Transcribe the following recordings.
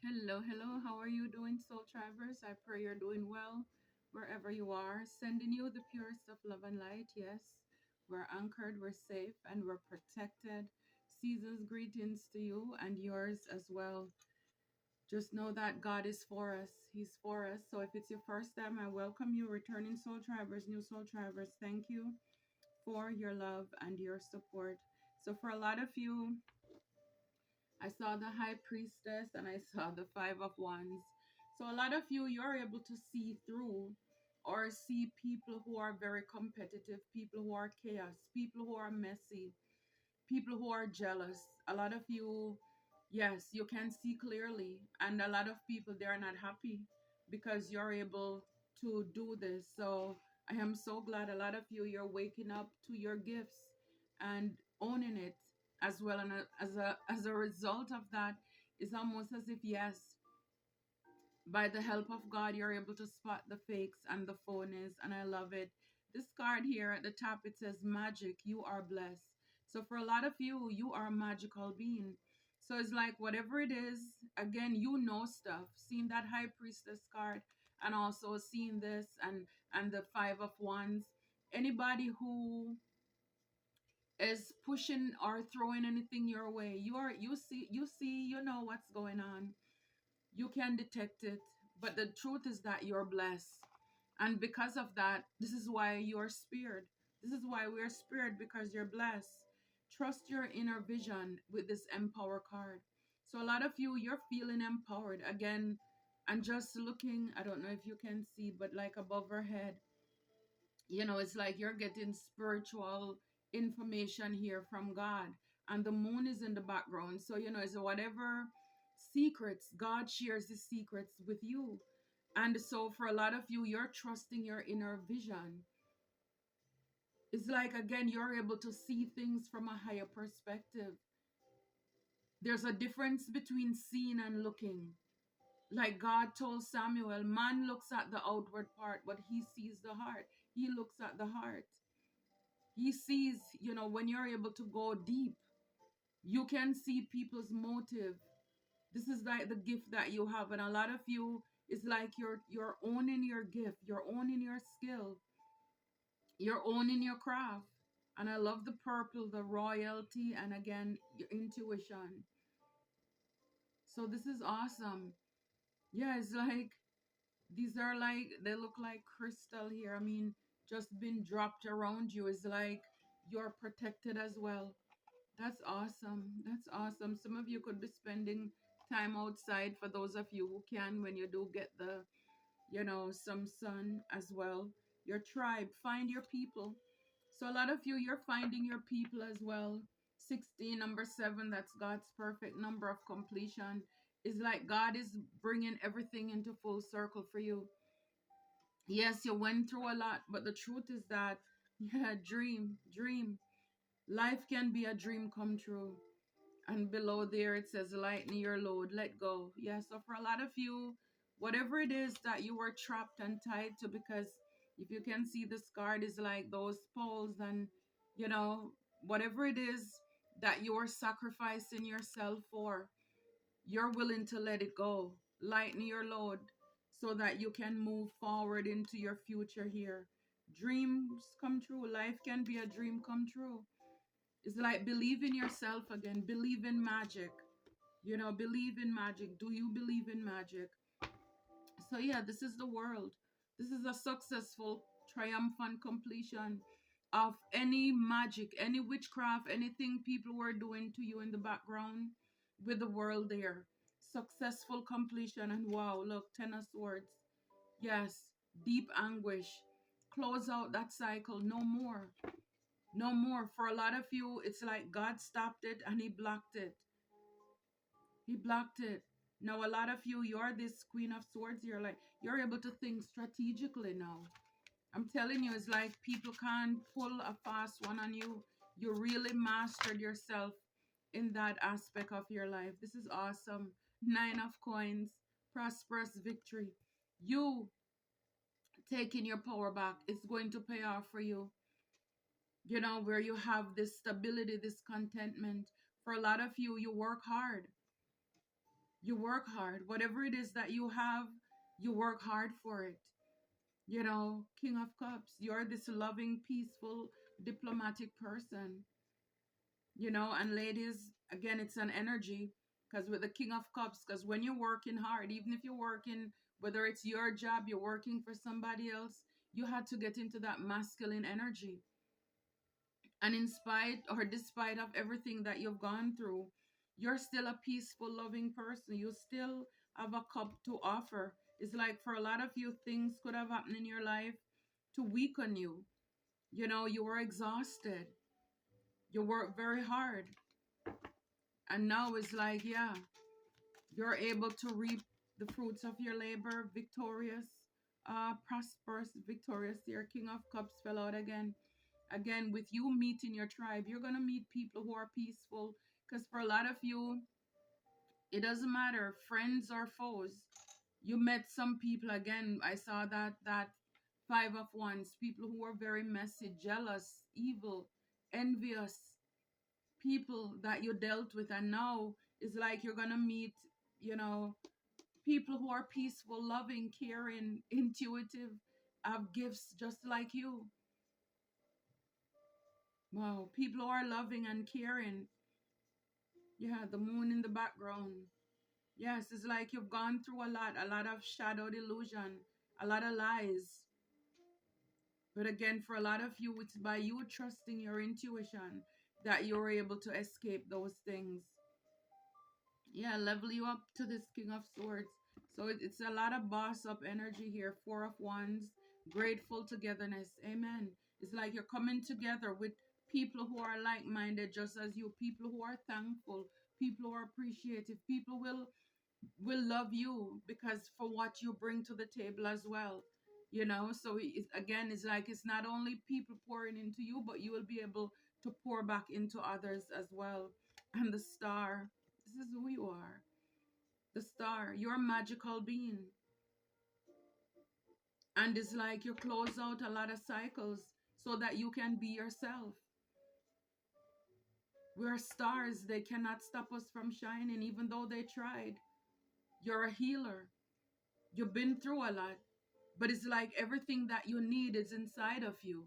Hello, hello. How are you doing, Soul Trivers? I pray you're doing well wherever you are. Sending you the purest of love and light. Yes, we're anchored, we're safe, and we're protected. Season's greetings to you and yours as well. Just know that God is for us. He's for us. So if it's your first time, I welcome you, returning Soul Trivers, new Soul Trivers. Thank you for your love and your support. So for a lot of you, I saw the high priestess and I saw the five of wands. So a lot of you, you're able to see through or see people who are very competitive, people who are chaos, people who are messy, people who are jealous. A lot of you, yes, you can see clearly. And a lot of people, they are not happy because you're able to do this. So I am so glad a lot of you, you're waking up to your gifts and owning it as well. And as a result of that, it's almost as if, yes, by the help of God, you're able to spot the fakes and the phonies, and I love it. This card here at the top, it says magic, you are blessed. So for a lot of you, you are a magical being. So it's like whatever it is, again, you know stuff. Seeing that high priestess card and also seeing this and the five of wands. Anybody who is pushing or throwing anything your way, you know what's going on, you can detect it. But the truth is that you're blessed. And because of that, this is why you're spared. This is why we're spared, because you're blessed. Trust your inner vision with this empower card. So a lot of you, you're feeling empowered again. And just looking, I don't know if you can see, but like above her head, it's like you're getting spiritual information here from God. And the moon is in the background. So, it's whatever secrets, God shares the secrets with you. And so, for a lot of you, you're trusting your inner vision. It's like, again, you're able to see things from a higher perspective. There's a difference between seeing and looking. Like God told Samuel, man looks at the outward part, but he sees the heart. He looks at the heart. He sees, when you're able to go deep, you can see people's motive. This is like the gift that you have. And a lot of you, it's like you're owning your gift, you're owning your skill, you're owning your craft. And I love the purple, the royalty, and again, your intuition. So this is awesome. Yeah, it's like these are like, they look like crystal here. I mean, just been dropped around you. It's like you're protected as well. That's awesome. That's awesome. Some of you could be spending time outside, for those of you who can, when you do get some sun as well. Your tribe, find your people. So a lot of you, you're finding your people as well. 16, number 7, that's God's perfect number of completion. Is like God is bringing everything into full circle for you. Yes, you went through a lot, but the truth is that, yeah, dream. Life can be a dream come true. And below there it says lighten your load, let go. Yeah, so for a lot of you, whatever it is that you were trapped and tied to, because if you can see, this card is like those poles, and you know whatever it is that you are sacrificing yourself for, you're willing to let it go. Lighten your load so that you can move forward into your future here. Dreams come true. Life can be a dream come true. It's like believe in yourself again. Believe in magic. Believe in magic. Do you believe in magic? So, yeah, this is the world. This is a successful, triumphant completion of any magic, any witchcraft, anything people were doing to you in the background, with the world there. Successful completion. And wow, look, Ten of Swords. Yes, deep anguish. Close out that cycle. No more. No more. For a lot of you, it's like God stopped it and He blocked it. He blocked it. Now, a lot of you, you're this Queen of Swords. You're able to think strategically now. I'm telling you, it's like people can't pull a fast one on you. You really mastered yourself in that aspect of your life. This is awesome. Nine of Coins, prosperous victory. You taking your power back, it's going to pay off for you. Where you have this stability, this contentment. For a lot of you, you work hard. You work hard. Whatever it is that you have, you work hard for it. You know, King of Cups, you're this loving, peaceful, diplomatic person. You know, and ladies, again, it's an energy, because with the King of Cups, because when you're working hard, even if you're working, whether it's your job, you're working for somebody else, you had to get into that masculine energy. And in spite or despite of everything that you've gone through, you're still a peaceful, loving person. You still have a cup to offer. It's like for a lot of you, things could have happened in your life to weaken you. You know, you were exhausted. You worked very hard. And now it's like, yeah, you're able to reap the fruits of your labor, victorious, prosperous, victorious. Your King of Cups fell out again. Again, with you meeting your tribe, you're going to meet people who are peaceful. Because for a lot of you, it doesn't matter, friends or foes. You met some people, again, I saw that five of wands, people who are very messy, jealous, evil, envious, people that you dealt with. And now it's like you're going to meet, you know, people who are peaceful, loving, caring, intuitive, have gifts just like you. Wow, people who are loving and caring. Yeah, the moon in the background. Yes, it's like you've gone through a lot of shadow delusion, a lot of lies. But again, for a lot of you, it's by you trusting your intuition that you're able to escape those things. Yeah, level you up to this King of Swords. So it's a lot of boss up energy here. Four of Wands, grateful togetherness. Amen. It's like you're coming together with people who are like-minded just as you, people who are thankful, people who are appreciative, people will love you because for what you bring to the table as well. You know, so again, it's like it's not only people pouring into you, but you will be able to pour back into others as well. And the star, this is who you are. The star, you're a magical being. And it's like you close out a lot of cycles so that you can be yourself. We're stars, they cannot stop us from shining, even though they tried. You're a healer. You've been through a lot, but it's like everything that you need is inside of you.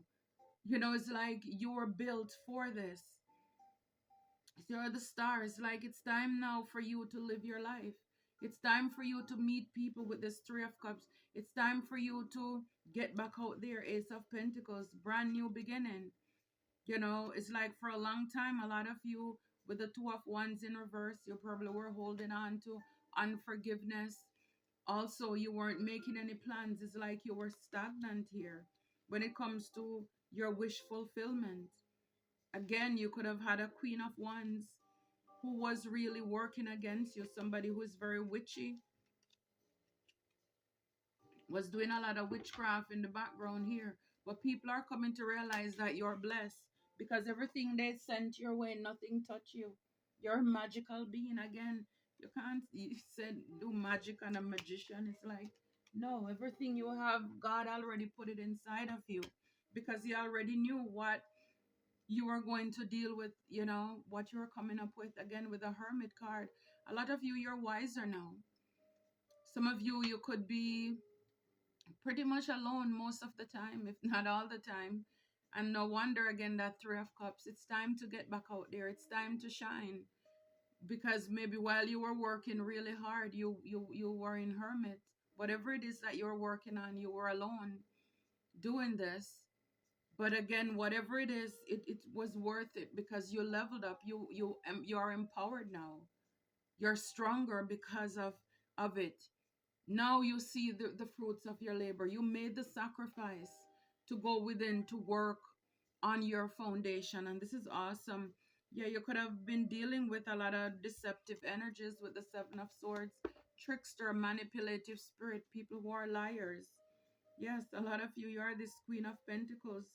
You know, it's like you were built for this. You're the stars. Like it's time now for you to live your life. It's time for you to meet people with this Three of Cups. It's time for you to get back out there. Ace of Pentacles, brand new beginning. You know, it's like for a long time, a lot of you with the Two of Wands in reverse, you probably were holding on to unforgiveness. Also, you weren't making any plans. It's like you were stagnant here when it comes to your wish fulfillment. Again, you could have had a Queen of Wands who was really working against you, somebody who is very witchy, was doing a lot of witchcraft in the background here. But people are coming to realize that you're blessed because everything they sent your way, nothing touch you. You're a magical being again. You can't, you said do magic and a magician. It's like, no, everything you have, God already put it inside of you because He already knew what you were going to deal with, you know, what you were coming up with. Again, with the Hermit card, a lot of you, you're wiser now. Some of you, you could be pretty much alone most of the time, if not all the time. And no wonder again that Three of Cups. It's time to get back out there. It's time to shine. Because maybe while you were working really hard, you were in hermit. Whatever it is that you're working on, you were alone doing this. But again, whatever it is, it was worth it because you leveled up. You are empowered now. You're stronger because of it. Now you see the fruits of your labor. You made the sacrifice to go within to work on your foundation. And this is awesome. Yeah, you could have been dealing with a lot of deceptive energies with the Seven of Swords, trickster, manipulative spirit, people who are liars. Yes, a lot of you are this Queen of Pentacles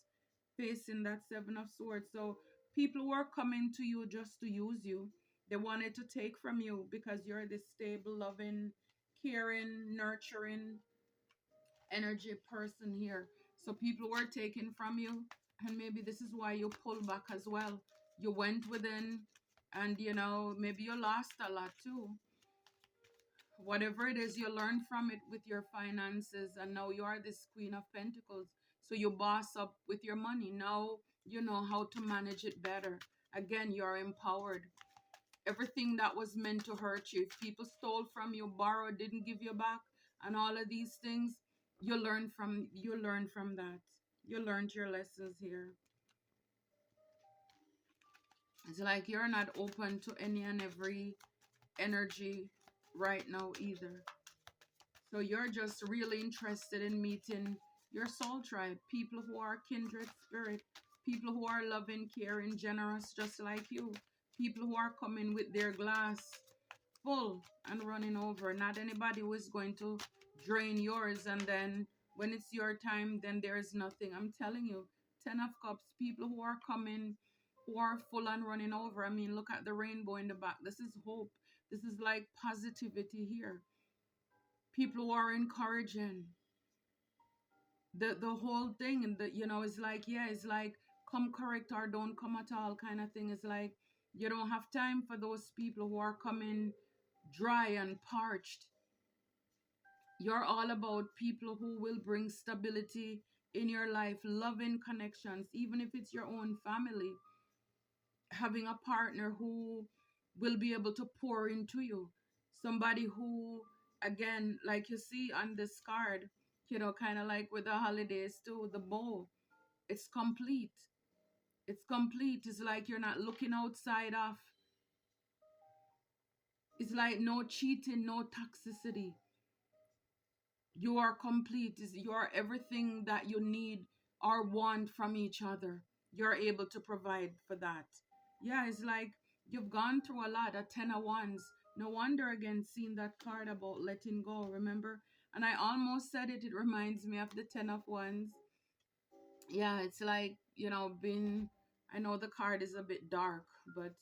facing that Seven of Swords. So people were coming to you just to use you. They wanted to take from you because you're this stable, loving, caring, nurturing energy person here. So people were taken from you. And maybe this is why you pull back as well. You went within and, you know, maybe you lost a lot too. Whatever it is, you learn from it with your finances, and now you are this Queen of Pentacles. So you boss up with your money. Now you know how to manage it better. Again, you're empowered. Everything that was meant to hurt you, if people stole from you, borrowed, didn't give you back, and all of these things, you learn from that. You learned your lessons here. It's like you're not open to any and every energy right now either. So you're just really interested in meeting your soul tribe, people who are kindred spirit, people who are loving, caring, generous, just like you, people who are coming with their glass full and running over. Not anybody who is going to drain yours, and then when it's your time, then there is nothing. I'm telling you, Ten of Cups, people who are coming, who are full and running over. I mean, look at the rainbow in the back. This is hope. This is like positivity here. People who are encouraging. The whole thing, and is like, yeah, it's like come correct or don't come at all kind of thing. It's like you don't have time for those people who are coming dry and parched. You're all about people who will bring stability in your life, loving connections, even if it's your own family, having a partner who will be able to pour into you. Somebody who, again, like you see on this card, kind of like with the holidays too, the bow, it's complete. It's complete. It's like you're not looking outside of. It's like no cheating, no toxicity. You are complete. You are everything that you need or want from each other. You're able to provide for that. Yeah, it's like you've gone through a lot. A ten of wands. No wonder again seeing that card about letting go. Remember? And I almost said it. It reminds me of the ten of wands. Yeah, it's like, being, I know the card is a bit dark, but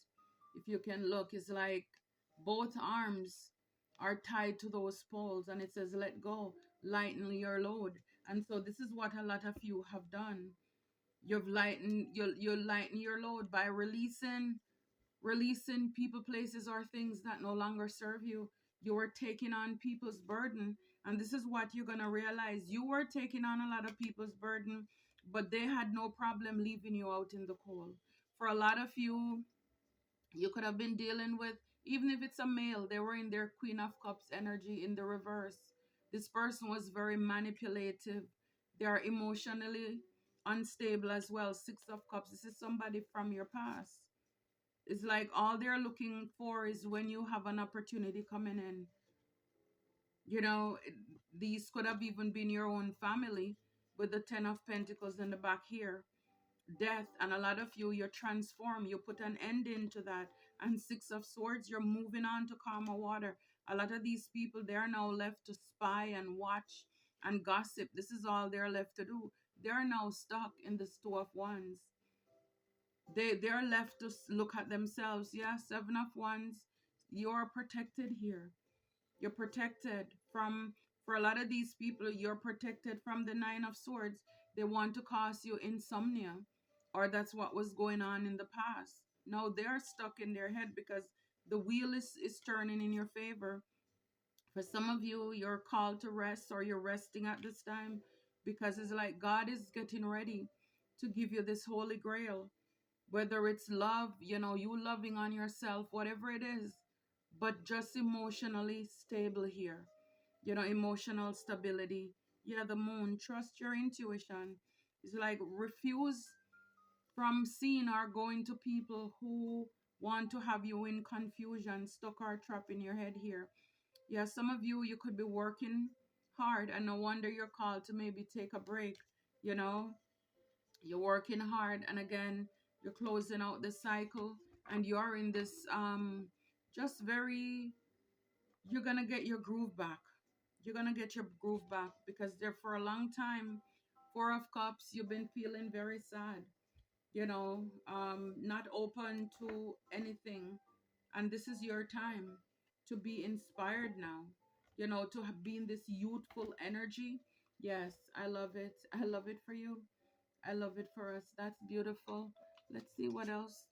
if you can look, it's like both arms are tied to those poles, and it says let go, lighten your load. And so this is what a lot of you have done. You lighten your load by releasing people, places, or things that no longer serve you. You were taking on people's burden. And this is what you're going to realize. You were taking on a lot of people's burden, but they had no problem leaving you out in the cold. For a lot of you, you could have been dealing with, even if it's a male, they were in their Queen of Cups energy in the reverse. This person was very manipulative. They are emotionally unstable as well. Six of Cups. This is somebody from your past. It's like all they're looking for is when you have an opportunity coming in. You know, these could have even been your own family with the Ten of Pentacles in the back here. Death, and a lot of you transform, you put an end into that. And Six of Swords, you're moving on to calmer water. A lot of these people, they're now left to spy and watch and gossip. This is all they're left to do. They're now stuck in the Two of Wands. They're left to look at themselves. Yeah, Seven of Wands, you're protected here. You're protected from, for a lot of these people, you're protected from the Nine of Swords. They want to cause you insomnia, or that's what was going on in the past. Now they're stuck in their head because the wheel is turning in your favor. For some of you, you're called to rest, or you're resting at this time, because it's like God is getting ready to give you this holy grail, whether it's love, you loving on yourself, whatever it is, but just emotionally stable here, emotional stability. Yeah, the moon, trust your intuition. It's like refuse from seeing or going to people who want to have you in confusion, stuck or trapped in your head here. Yeah, some of you could be working hard, and no wonder you're called to maybe take a break. you know you're working hard, and again, you're closing out the cycle, and you're in this just very, you're gonna get your groove back. You're gonna get your groove back, because there for a long time, Four of Cups, you've been feeling very sad, not open to anything. And this is your time to be inspired now, to be in this youthful energy. Yes, I love it. I love it for you. I love it for us. That's beautiful. Let's see what else.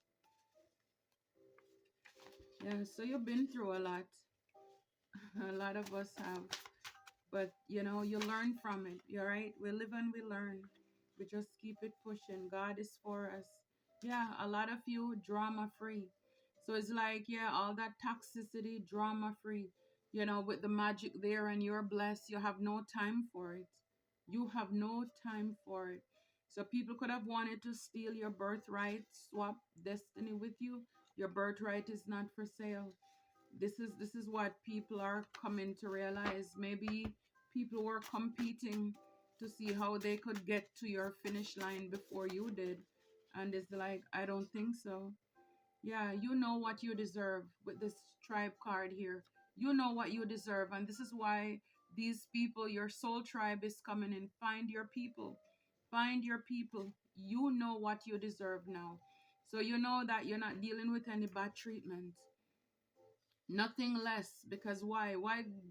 Yeah, so you've been through a lot. A lot of us have. But you learn from it. You're right. We live and we learn. We just keep it pushing. God is for us. Yeah, a lot of you drama free. So it's like, yeah, all that toxicity, drama free. With the magic there and you're blessed, you have no time for it. You have no time for it. So people could have wanted to steal your birthright, swap destiny with you. Your birthright is not for sale. This is what people are coming to realize. Maybe people were competing to see how they could get to your finish line before you did, and it's like, I don't think so. Yeah, you know what you deserve with this tribe card here. You know what you deserve, and this is why these people, your soul tribe, is coming in. Find your people. Find your people. You know what you deserve now. So you know that you're not dealing with any bad treatment. Nothing less, because why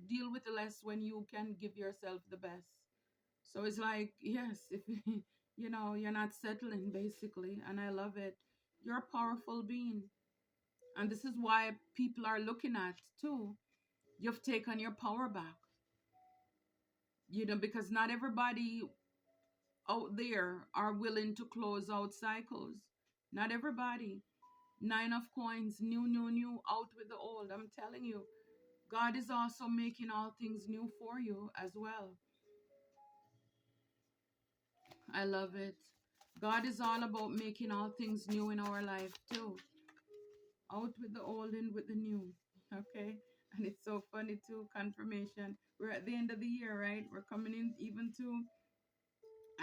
deal with the less when you can give yourself the best? So it's like, yes, if you're not settling basically, and I love it. You're a powerful being, and this is why people are looking at too. You've taken your power back, because not everybody out there are willing to close out cycles. Not everybody. Nine of coins, new, out with the old. I'm telling you, God is also making all things new for you as well. I love it. God is all about making all things new in our life too. Out with the old, in with the new. Okay? And it's so funny too, confirmation. We're at the end of the year, right? We're coming in even to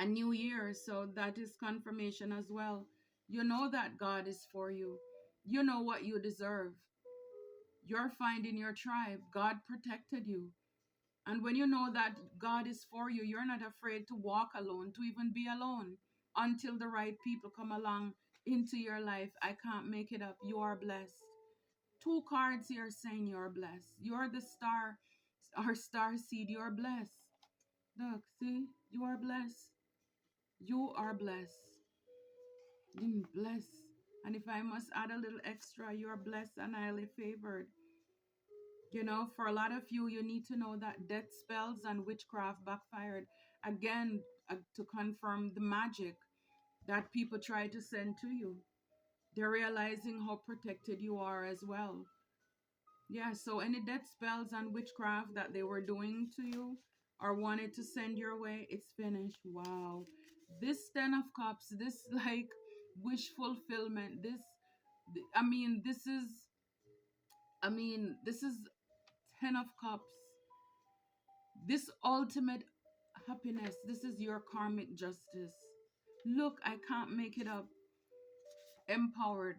a new year. So that is confirmation as well. You know that God is for you. You know what you deserve. You're finding your tribe. God protected you. And when you know that God is for you, you're not afraid to walk alone, to even be alone until the right people come along into your life. I can't make it up. You are blessed. Two cards here saying you're blessed. You're the star, our star seed. You're blessed. Look, see, you are blessed. You are blessed. Blessed. And if I must add a little extra, you're blessed and highly favored. For a lot of you, you need to know that death spells and witchcraft backfired. Again, to confirm the magic that people try to send to you. They're realizing how protected you are as well. Yeah, so any death spells and witchcraft that they were doing to you or wanted to send your way, it's finished. Wow. This Ten of Cups, this like wish fulfillment, I mean, this is Ten of Cups. This ultimate happiness, this is your karmic justice. Look, I can't make it up. Empowered.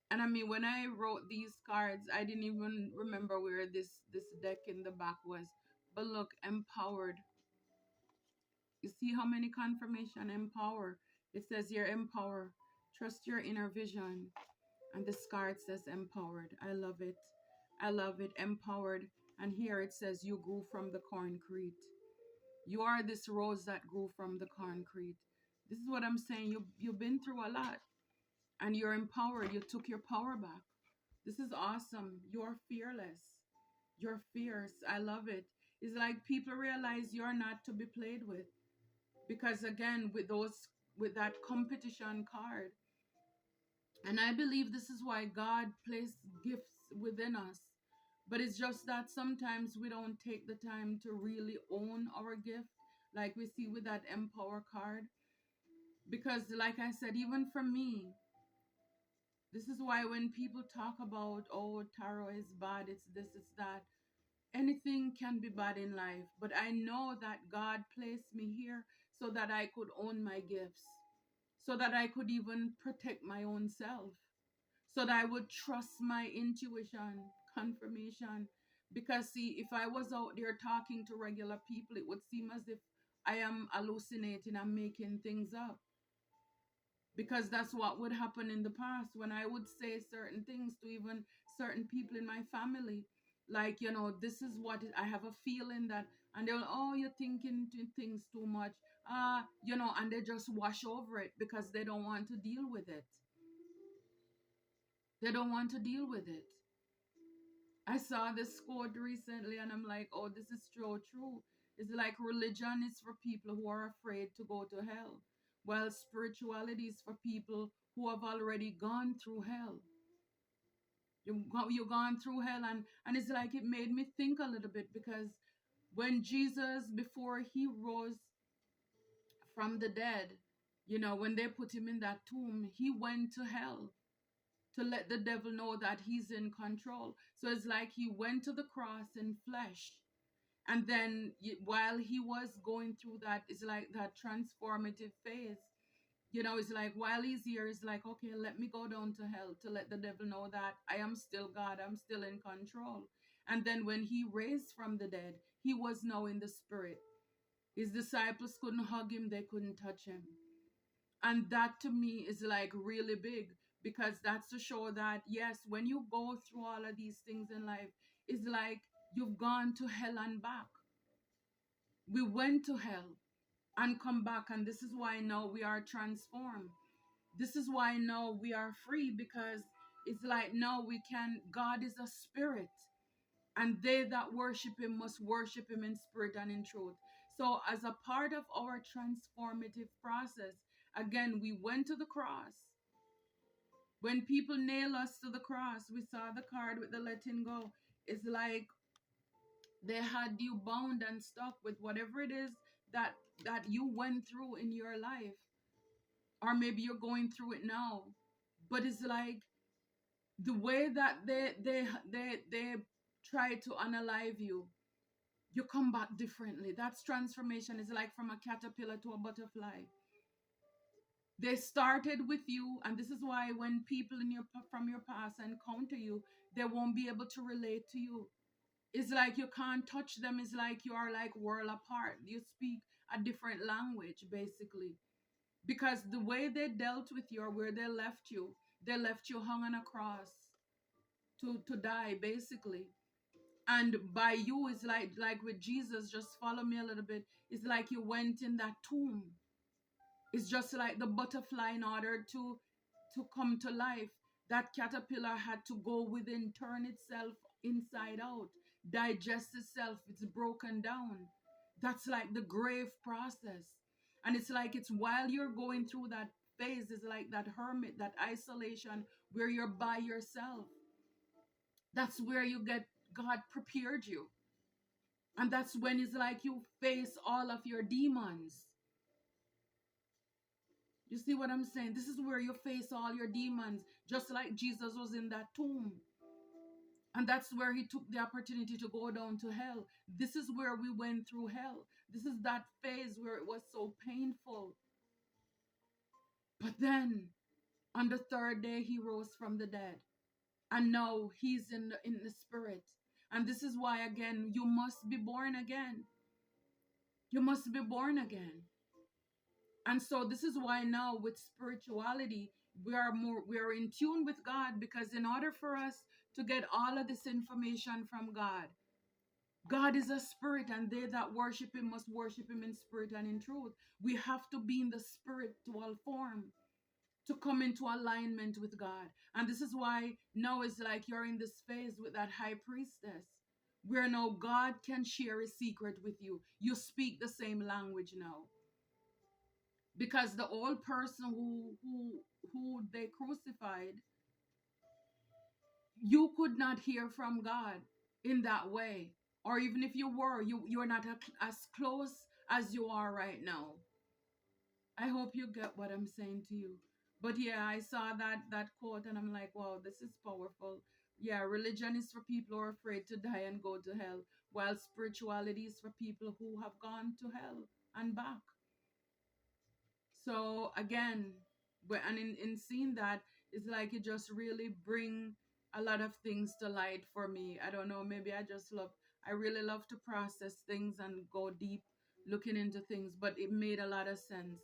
And I mean, when I wrote these cards, I didn't even remember where this deck in the back was. But look, empowered. You see how many confirmation? Empower. It says you're empowered. Trust your inner vision. And this card says empowered. I love it. I love it. Empowered. And here it says you grew from the concrete. You are this rose that grew from the concrete. This is what I'm saying. You've been through a lot and you're empowered. You took your power back. This is awesome. You're fearless. You're fierce. I love it. It's like people realize you're not to be played with. Because again, with that competition card. And I believe this is why God placed gifts within us. But it's just that sometimes we don't take the time to really own our gift, like we see with that Empower card. Because, like I said, even for me, this is why when people talk about, oh, tarot is bad, it's this, it's that, anything can be bad in life. But I know that God placed me here so that I could own my gifts, so that I could even protect my own self, so that I would trust my intuition, confirmation. Because, see, if I was out there talking to regular people, it would seem as if I am hallucinating and making things up. Because that's what would happen in the past when I would say certain things to even certain people in my family. Like, this is what I have a feeling that, and they'll, oh, you're thinking things too much. And they just wash over it because they don't want to deal with it. They don't want to deal with it. I saw this quote recently and I'm like, oh, this is so true. It's like religion is for people who are afraid to go to hell, while spirituality is for people who have already gone through hell. You've gone through hell, and it's like it made me think a little bit because when Jesus, before he rose from the dead, when they put him in that tomb, he went to hell to let the devil know that he's in control. So it's like he went to the cross in flesh. And then while he was going through that, it's like that transformative phase. It's like while he's here, it's like, okay, let me go down to hell to let the devil know that I am still God, I'm still in control. And then when he raised from the dead, he was now in the spirit. His disciples couldn't hug him, they couldn't touch him. And that to me is like really big, because that's to show that yes, when you go through all of these things in life, it's like you've gone to hell and back. We went to hell and come back, and this is why now we are transformed. This is why now we are free, because it's like now we can, God is a spirit, and they that worship him must worship him in spirit and in truth. So as a part of our transformative process, again, we went to the cross. When people nail us to the cross, we saw the card with the letting go. It's like they had you bound and stuck with whatever it is that you went through in your life, or maybe you're going through it now. But it's like the way that they try to unalive you, you come back differently. That's transformation. It's like from a caterpillar to a butterfly. They started with you, and this is why when people from your past encounter you, they won't be able to relate to you. It's like you can't touch them. It's like you are like world apart. You speak a different language, basically. Because the way they dealt with you, or where they left you hung on a cross to die, basically. And by you, it's like with Jesus, just follow me a little bit. It's like you went in that tomb. It's just like the butterfly, in order to come to life, that caterpillar had to go within, turn itself inside out, digest itself. It's broken down. That's like the grave process. And it's like it's while you're going through that phase, it's like that hermit, that isolation where you're by yourself. That's where you get, God prepared you. And that's when it's like you face all of your demons. You see what I'm saying? This is where you face all your demons, just like Jesus was in that tomb. And that's where he took the opportunity to go down to hell. This is where we went through hell. This is that phase where it was so painful. But then on the third day, he rose from the dead. And now he's in the spirit. And this is why, again, you must be born again. You must be born again. And so this is why now with spirituality, we are in tune with God, because in order for us to get all of this information from God, God is a spirit, and they that worship him must worship him in spirit and in truth. We have to be in the spiritual form to come into alignment with God. And this is why now it's like you're in this phase with that high priestess, where now God can share a secret with you. You speak the same language now. Because the old person who they crucified, you could not hear from God in that way. Or even if you were, you're not as close as you are right now. I hope you get what I'm saying to you. But yeah, I saw that quote and I'm like, wow, this is powerful. Yeah, religion is for people who are afraid to die and go to hell, while spirituality is for people who have gone to hell and back. So again, and in seeing that, it's like it just really bring a lot of things to light for me. I don't know, maybe I really love to process things and go deep looking into things, but it made a lot of sense.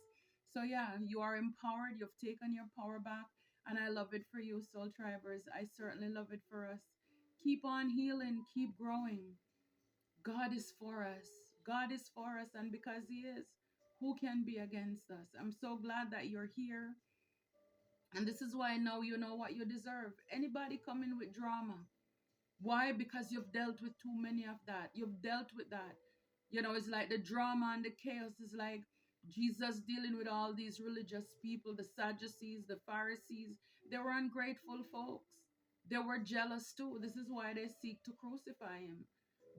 So yeah, you are empowered, you've taken your power back, and I love it for you, Soul Tribers. I certainly love it for us. Keep on healing, keep growing. God is for us. God is for us, and because he is, who can be against us? I'm so glad that you're here. And this is why I know you know what you deserve. Anybody coming with drama, Why? Because you've dealt with too many of that. You've dealt with that. It's like the drama and the chaos is like Jesus dealing with all these religious people, the Sadducees, the Pharisees. They were ungrateful folks. They were jealous too. This is why they seek to crucify him,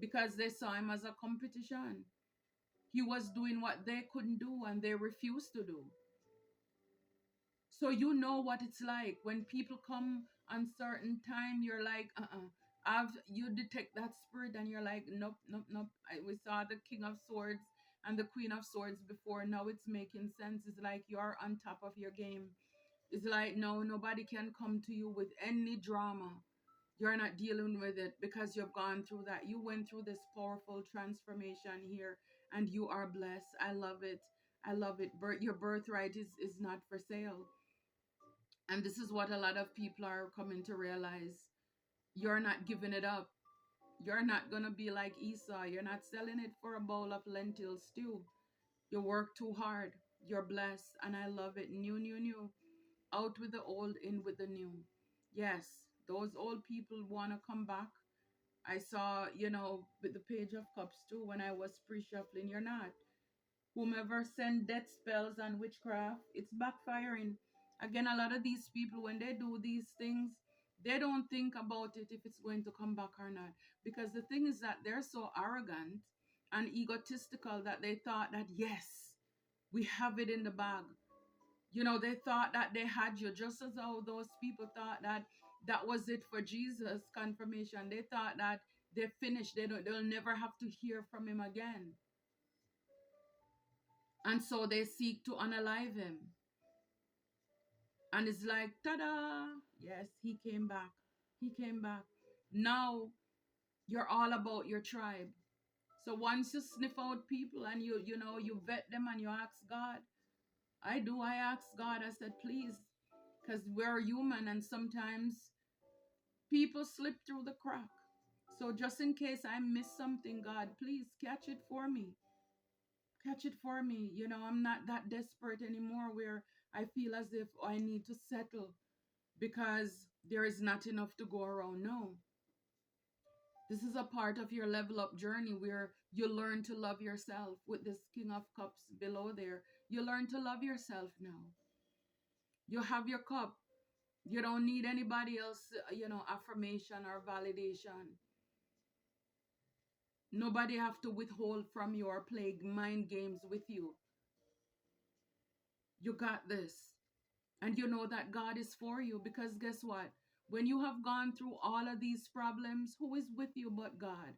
because they saw him as a competition. He was doing what they couldn't do and they refused to do. So you know what it's like when people come on certain time. You're like, you detect that spirit, and you're like, nope, nope, nope. We saw the King of Swords and the Queen of Swords before. Now it's making sense. It's like you're on top of your game. It's like, no, nobody can come to you with any drama. You're not dealing with it because you've gone through that. You went through this powerful transformation here, and you are blessed. I love it. I love it. Your birthright is not for sale. And this is what a lot of people are coming to realize. You're not giving it up. You're not going to be like Esau. You're not selling it for a bowl of lentil stew. You work too hard. You're blessed. And I love it. New, new, new. Out with the old, in with the new. Yes, those old people want to come back. I saw, with the Page of Cups too, when I was pre-shuffling. You're not. Whomever send death spells and witchcraft, it's backfiring. Again, a lot of these people, when they do these things, they don't think about it if it's going to come back or not. Because the thing is that they're so arrogant and egotistical that they thought that, yes, we have it in the bag. They thought that they had you, just as how those people thought that that was it for Jesus' confirmation. They thought that they're finished. They'll never have to hear from him again. And so they seek to unalive him. And it's like, ta-da! Yes, he came back. He came back. Now you're all about your tribe. So once you sniff out people and you vet them and you ask God, I ask God, I said, please, because we're human and sometimes people slip through the crack. So just in case I miss something, God, please catch it for me. Catch it for me. I'm not that desperate anymore where I feel as if I need to settle because there is not enough to go around. No. This is a part of your level up journey where you learn to love yourself. With this King of Cups below there, you learn to love yourself now. You have your cup. You don't need anybody else, affirmation or validation. Nobody have to withhold from you or play mind games with you. You got this. And you know that God is for you, because guess what? When you have gone through all of these problems, who is with you but God?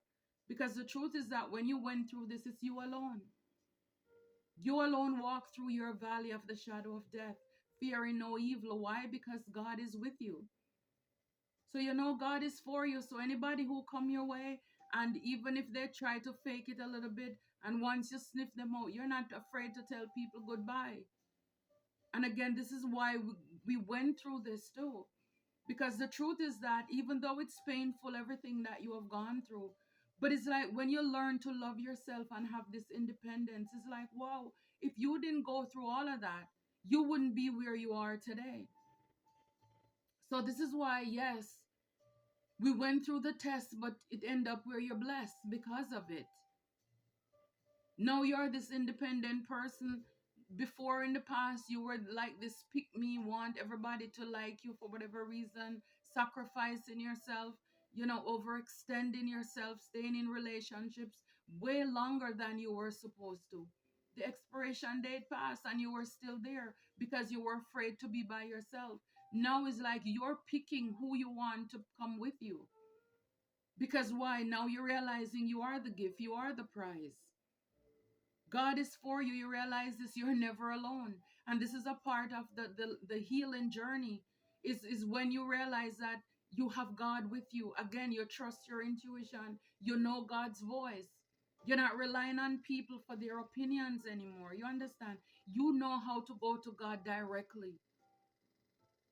Because the truth is that when you went through this, it's you alone. You alone walk through your valley of the shadow of death, fearing no evil. Why? Because God is with you. So God is for you. So anybody who come your way, and even if they try to fake it a little bit, and once you sniff them out, you're not afraid to tell people goodbye. And again, this is why we went through this too. Because the truth is that even though it's painful, everything that you have gone through, but it's like when you learn to love yourself and have this independence, it's like, wow, if you didn't go through all of that, you wouldn't be where you are today. So this is why, yes, we went through the test, but it ended up where you're blessed because of it. Now you're this independent person. Before, in the past, you were like this pick me, want everybody to like you for whatever reason, sacrificing yourself, overextending yourself, staying in relationships way longer than you were supposed to. The expiration date passed and you were still there because you were afraid to be by yourself. Now it's like you're picking who you want to come with you. Because why? Now you're realizing you are the gift, you are the prize. God is for you. You realize this, you're never alone. And this is a part of the healing journey, is when you realize that you have God with you. Again, you trust your intuition. You know God's voice. You're not relying on people for their opinions anymore. You understand? You know how to go to God directly.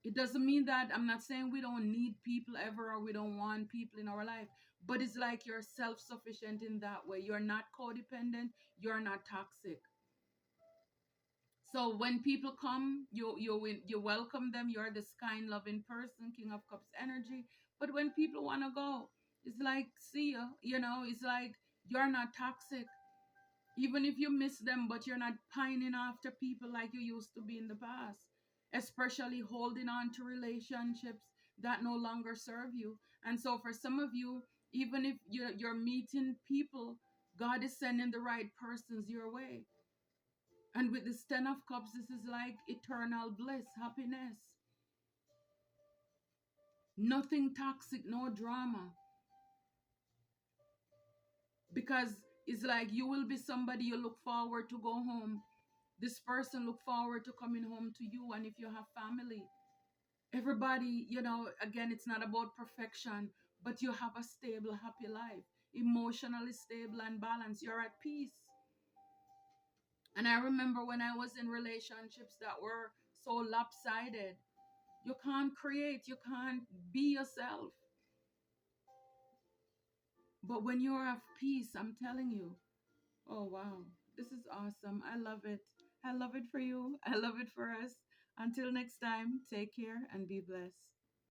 It doesn't mean that I'm not saying we don't need people ever or we don't want people in our life, but it's like you're self-sufficient in that way. You're not codependent. You're not toxic. So when people come, you welcome them. You're this kind, loving person, King of Cups energy. But when people want to go, It's like, see ya, it's like you're not toxic. Even if you miss them, but you're not pining after people like you used to be in the past, especially holding on to relationships that no longer serve you. And so, for some of you, even if you're meeting people, God is sending the right persons your way. And with this 10 of Cups, this is like eternal bliss, happiness. Nothing toxic, no drama. Because it's like you will be somebody you look forward to go home. This person look forward to coming home to you. And if you have family, everybody, again, it's not about perfection, but you have a stable, happy life, emotionally stable and balanced. You're at peace. And I remember when I was in relationships that were so lopsided, you can't create, you can't be yourself. But when you're at peace, I'm telling you, oh wow, this is awesome. I love it. I love it for you. I love it for us. Until next time, take care and be blessed.